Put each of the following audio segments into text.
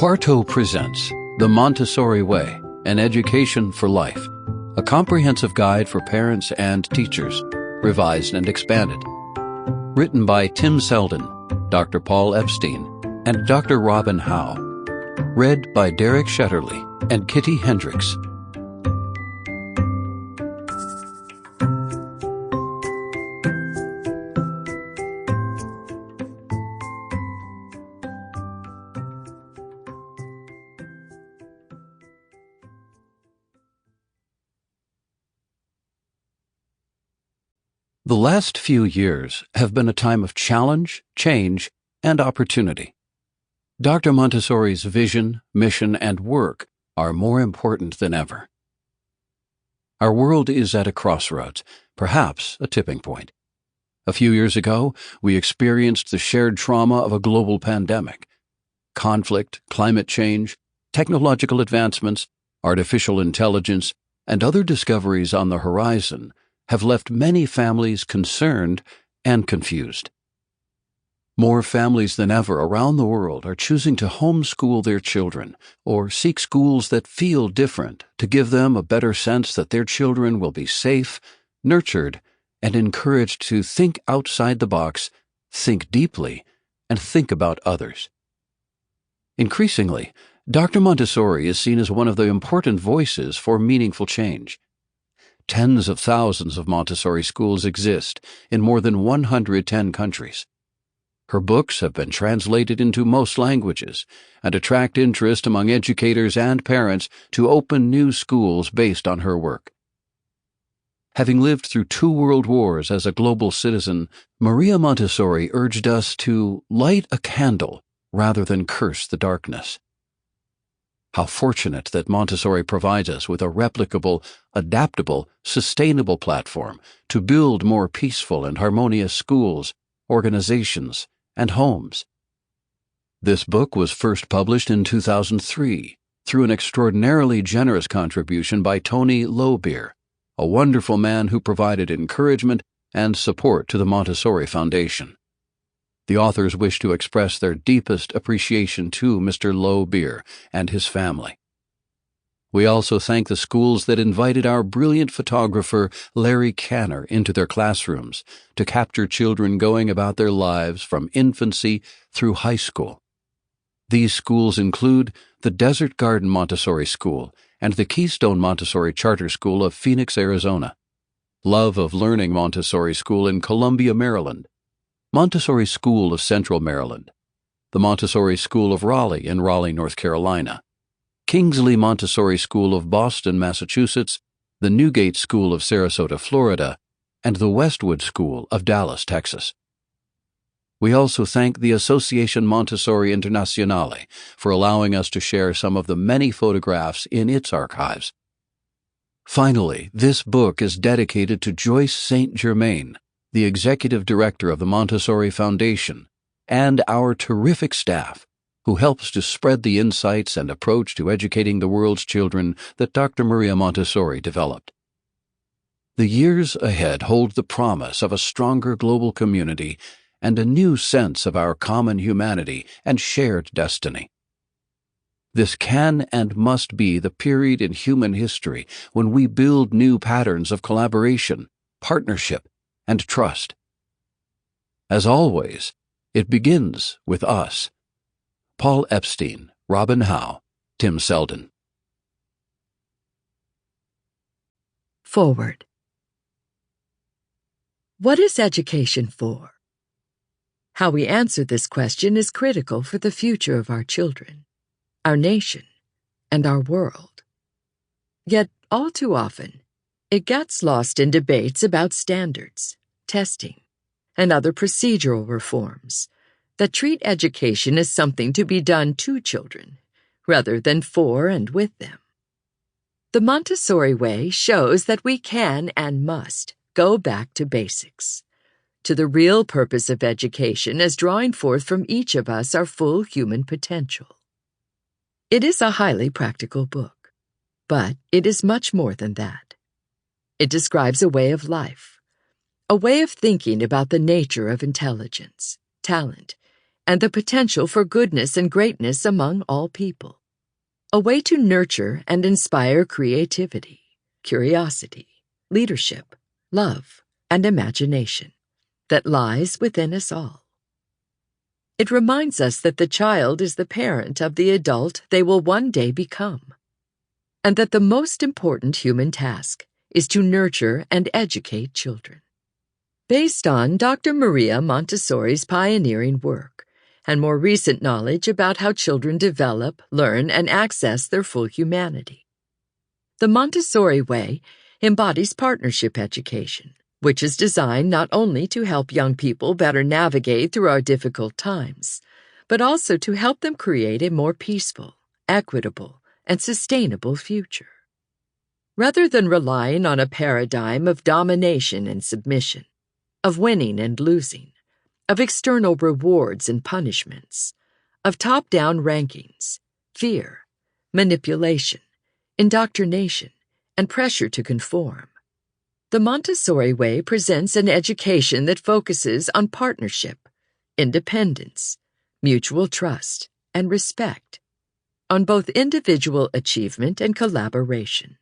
Quarto presents The Montessori Way, an Education for Life, a comprehensive guide for parents and teachers, revised and expanded. Written by Tim Selden, Dr. Paul Epstein, and Dr. Robin Howe. Read by Derek Shetterly and Kitty Hendrix. The last few years have been a time of challenge, change, and opportunity. Dr. Montessori's vision, mission, and work are more important than ever. Our world is at a crossroads, perhaps a tipping point. A few years ago, we experienced the shared trauma of a global pandemic. Conflict, climate change, technological advancements, artificial intelligence, and other discoveries on the horizon have left many families concerned and confused. More families than ever around the world are choosing to homeschool their children or seek schools that feel different to give them a better sense that their children will be safe, nurtured, and encouraged to think outside the box, think deeply, and think about others. Increasingly, Dr. Montessori is seen as one of the important voices for meaningful change. Tens of thousands of Montessori schools exist in more than 110 countries. Her books have been translated into most languages and attract interest among educators and parents to open new schools based on her work. Having lived through 2 world wars as a global citizen, Maria Montessori urged us to light a candle rather than curse the darkness. How fortunate that Montessori provides us with a replicable, adaptable, sustainable platform to build more peaceful and harmonious schools, organizations, and homes. This book was first published in 2003 through an extraordinarily generous contribution by Tony Lowbeer, a wonderful man who provided encouragement and support to the Montessori Foundation. The authors wish to express their deepest appreciation to Mr. Lowbeer and his family. We also thank the schools that invited our brilliant photographer Larry Canner into their classrooms to capture children going about their lives from infancy through high school. These schools include the Desert Garden Montessori School and the Keystone Montessori Charter School of Phoenix, Arizona, Love of Learning Montessori School in Columbia, Maryland, Montessori School of Central Maryland, the Montessori School of Raleigh in Raleigh, North Carolina, Kingsley Montessori School of Boston, Massachusetts, the Newgate School of Sarasota, Florida, and the Westwood School of Dallas, Texas. We also thank the Association Montessori Internazionale for allowing us to share some of the many photographs in its archives. Finally, this book is dedicated to Joyce St. Germain, the Executive Director of the Montessori Foundation, and our terrific staff, who helps to spread the insights and approach to educating the world's children that Dr. Maria Montessori developed. The years ahead hold the promise of a stronger global community and a new sense of our common humanity and shared destiny. This can and must be the period in human history when we build new patterns of collaboration, partnership, and trust. As always, it begins with us. Paul Epstein, Robin Howe, Tim Selden. Forward. What is education for? How we answer this question is critical for the future of our children, our nation, and our world. Yet, all too often, it gets lost in debates about standards, testing, and other procedural reforms that treat education as something to be done to children, rather than for and with them. The Montessori Way shows that we can and must go back to basics, to the real purpose of education as drawing forth from each of us our full human potential. It is a highly practical book, but it is much more than that. It describes a way of life, a way of thinking about the nature of intelligence, talent, and the potential for goodness and greatness among all people. A way to nurture and inspire creativity, curiosity, leadership, love, and imagination that lies within us all. It reminds us that the child is the parent of the adult they will one day become, and that the most important human task is to nurture and educate children. Based on Dr. Maria Montessori's pioneering work and more recent knowledge about how children develop, learn, and access their full humanity, the Montessori Way embodies partnership education, which is designed not only to help young people better navigate through our difficult times, but also to help them create a more peaceful, equitable, and sustainable future. Rather than relying on a paradigm of domination and submission, of winning and losing, of external rewards and punishments, of top-down rankings, fear, manipulation, indoctrination, and pressure to conform, the Montessori Way presents an education that focuses on partnership, independence, mutual trust, and respect, on both individual achievement and collaboration,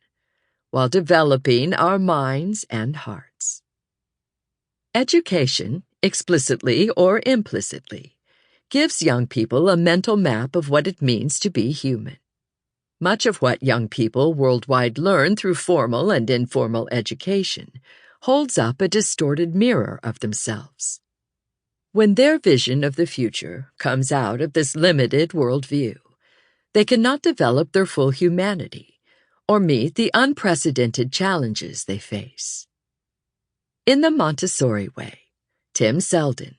while developing our minds and hearts. Education, explicitly or implicitly, gives young people a mental map of what it means to be human. Much of what young people worldwide learn through formal and informal education holds up a distorted mirror of themselves. When their vision of the future comes out of this limited worldview, they cannot develop their full humanity or meet the unprecedented challenges they face. In the Montessori Way, Tim Selden,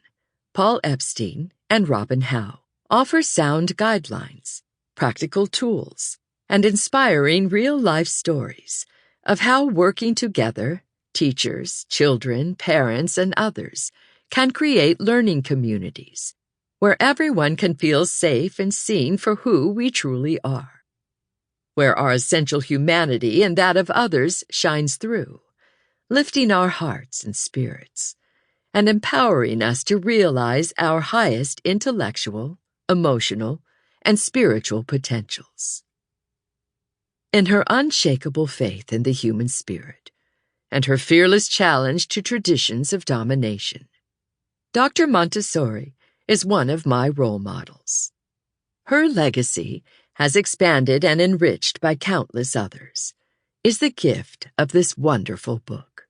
Paul Epstein, and Robin Howe offer sound guidelines, practical tools, and inspiring real-life stories of how working together, teachers, children, parents, and others can create learning communities where everyone can feel safe and seen for who we truly are, where our essential humanity and that of others shines through, lifting our hearts and spirits, and empowering us to realize our highest intellectual, emotional, and spiritual potentials. In her unshakable faith in the human spirit, and her fearless challenge to traditions of domination, Dr. Montessori is one of my role models. Her legacy, has expanded and enriched by countless others, is the gift of this wonderful book.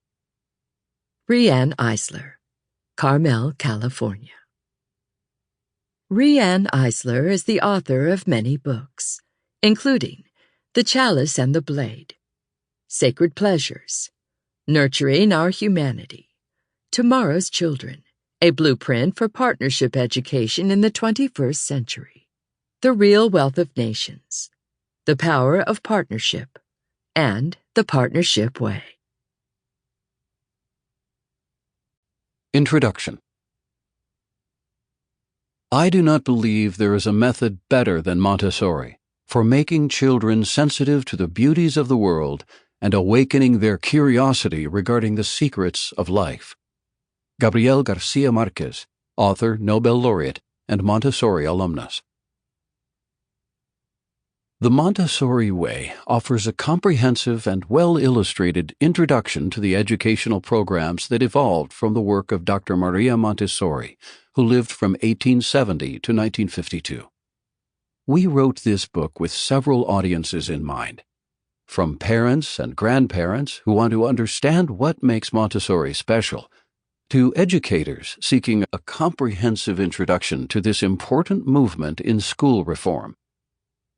Rianne Eisler, Carmel, California. Rianne Eisler is the author of many books, including The Chalice and the Blade, Sacred Pleasures, Nurturing Our Humanity, Tomorrow's Children, a Blueprint for Partnership Education in the 21st Century, The Real Wealth of Nations, The Power of Partnership, and The Partnership Way. Introduction. I do not believe there is a method better than Montessori for making children sensitive to the beauties of the world and awakening their curiosity regarding the secrets of life. Gabriel Garcia Marquez, author, Nobel laureate, and Montessori alumnus. The Montessori Way offers a comprehensive and well-illustrated introduction to the educational programs that evolved from the work of Dr. Maria Montessori, who lived from 1870 to 1952. We wrote this book with several audiences in mind, from parents and grandparents who want to understand what makes Montessori special, to educators seeking a comprehensive introduction to this important movement in school reform.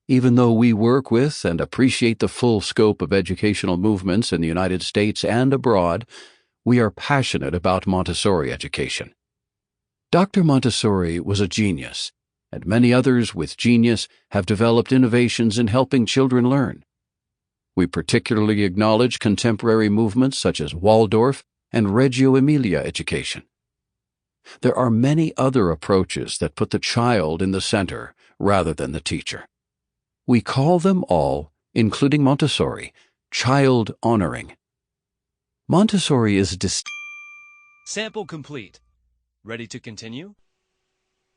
Even though we work with and appreciate the full scope of educational movements in the United States and abroad, we are passionate about Montessori education. Dr. Montessori was a genius, and many others with genius have developed innovations in helping children learn. We particularly acknowledge contemporary movements such as Waldorf and Reggio Emilia education. There are many other approaches that put the child in the center rather than the teacher. We call them all, including Montessori, child-honoring. Montessori is Sample complete. Ready to continue?